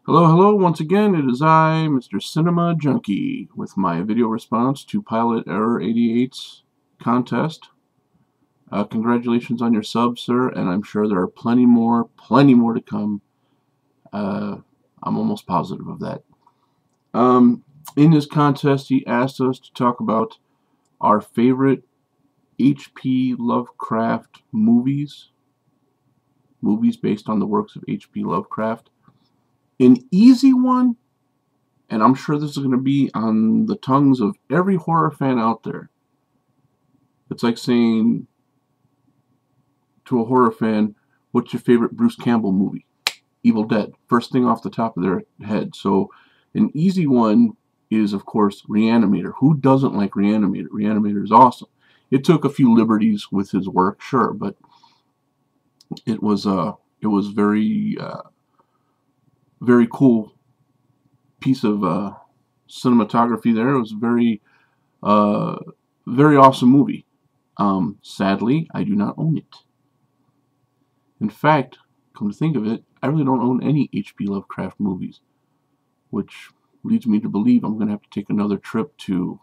Hello, hello, once again, it is I, Mr. Cinema Junkie, with my video response to PILOTERROR88's contest. Congratulations on your sub, sir, and I'm sure there are plenty more to come. I'm almost positive of that. In his contest, he asked us to talk about our favorite H.P. Lovecraft movies based on the works of H.P. Lovecraft. An easy one, and I'm sure this is going to be on the tongues of every horror fan out there. It's like saying to a horror fan, what's your favorite Bruce Campbell movie? Evil Dead. First thing off the top of their head. So an easy one is, of course, Reanimator. Who doesn't like Reanimator? Reanimator is awesome. It took a few liberties with his work, sure, but it was very cool piece of cinematography there. It was very awesome movie. Sadly, I do not own it. In fact, come to think of it, I really don't own any H.P. Lovecraft movies, which leads me to believe I'm going to have to take another trip to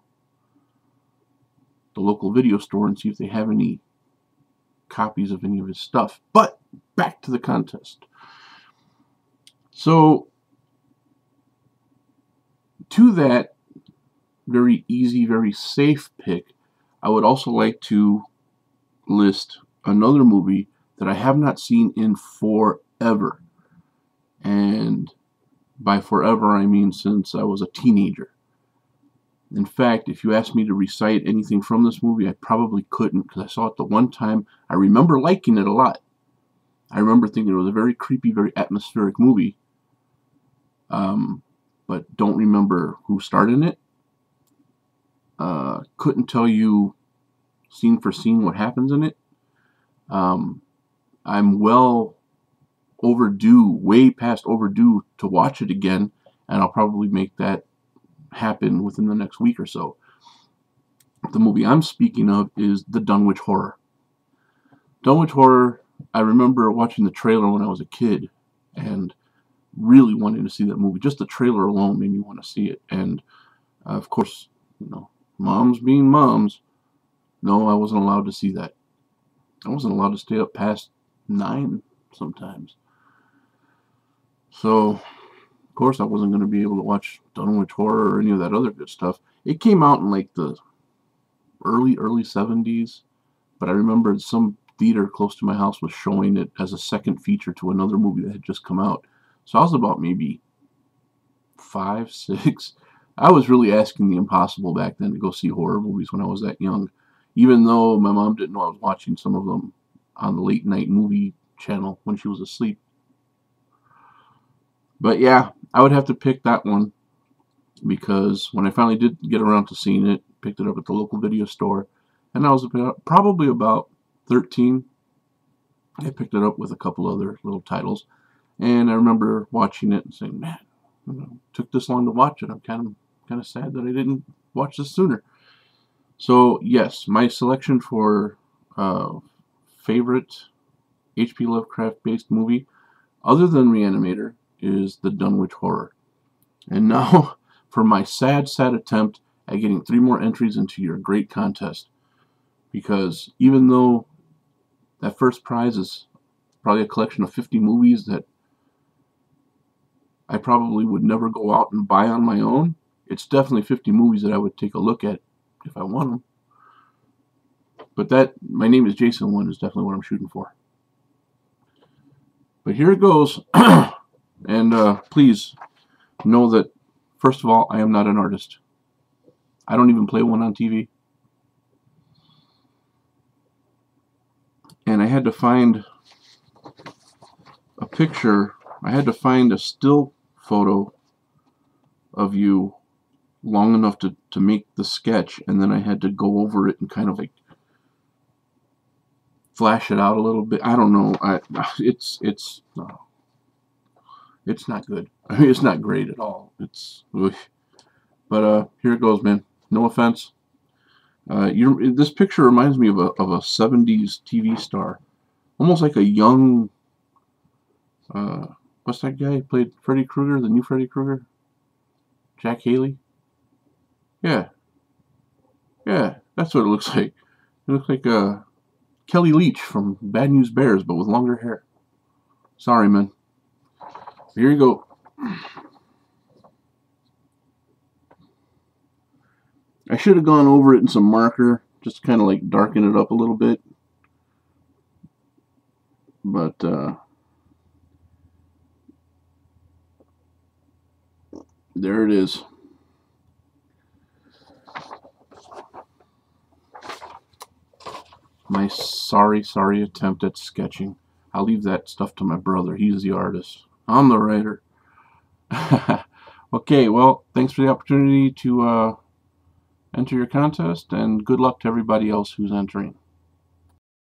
the local video store and see if they have any copies of any of his stuff. But back to the contest. So, to that very easy, very safe pick, I would also like to list another movie that I have not seen in forever. And by forever, I mean since I was a teenager. In fact, if you asked me to recite anything from this movie, I probably couldn't, because I saw it the one time. I remember liking it a lot. I remember thinking it was a very creepy, very atmospheric movie. But don't remember who starred in it. Couldn't tell you scene for scene what happens in it. I'm well overdue, way past overdue, to watch it again, and I'll probably make that happen within the next week or so. The movie I'm speaking of is The Dunwich Horror. Dunwich Horror, I remember watching the trailer when I was a kid, and really wanting to see that movie. Just the trailer alone made me want to see it. And of course, you know, moms being moms, no, I wasn't allowed to see that. I wasn't allowed to stay up past 9 sometimes. So, of course, I wasn't going to be able to watch Dunwich Horror or any of that other good stuff. It came out in like the early 70s, but I remember some theater close to my house was showing it as a second feature to another movie that had just come out. So I was about maybe 5, 6. I was really asking the impossible back then to go see horror movies when I was that young. Even though my mom didn't know I was watching some of them on the late night movie channel when she was asleep. But yeah, I would have to pick that one, because when I finally did get around to seeing it, picked it up at the local video store, and I was probably about 13. I picked it up with a couple other little titles. And I remember watching it and saying, man, it took this long to watch it. I'm kind of sad that I didn't watch this sooner. So, yes, my selection for favorite H.P. Lovecraft-based movie, other than Reanimator, is The Dunwich Horror. And now, for my sad attempt at getting 3 more entries into your great contest. Because even though that first prize is probably a collection of 50 movies that I probably would never go out and buy on my own, it's definitely 50 movies that I would take a look at if I want them. But that, My Name is Jason one, is definitely what I'm shooting for. But here it goes. And please know that, first of all, I am not an artist. I don't even play one on TV. And I had to find a picture. I had to find a still photo of you long enough to make the sketch, and then I had to go over it and kind of like flash it out a little bit. I don't know. It's not good. I mean, it's not great at all. But here it goes, man. No offense. This picture reminds me of a 70s TV star, almost like a young What's that guy who played Freddy Krueger, the new Freddy Krueger? Jack Haley? Yeah. Yeah, that's what it looks like. It looks like Kelly Leach from Bad News Bears, but with longer hair. Sorry, man. Here you go. I should have gone over it in some marker, just to kind of like darken it up a little bit. But there it is. My sorry attempt at sketching. I'll leave that stuff to my brother. He's the artist. I'm the writer. Okay, well, thanks for the opportunity to enter your contest, and good luck to everybody else who's entering.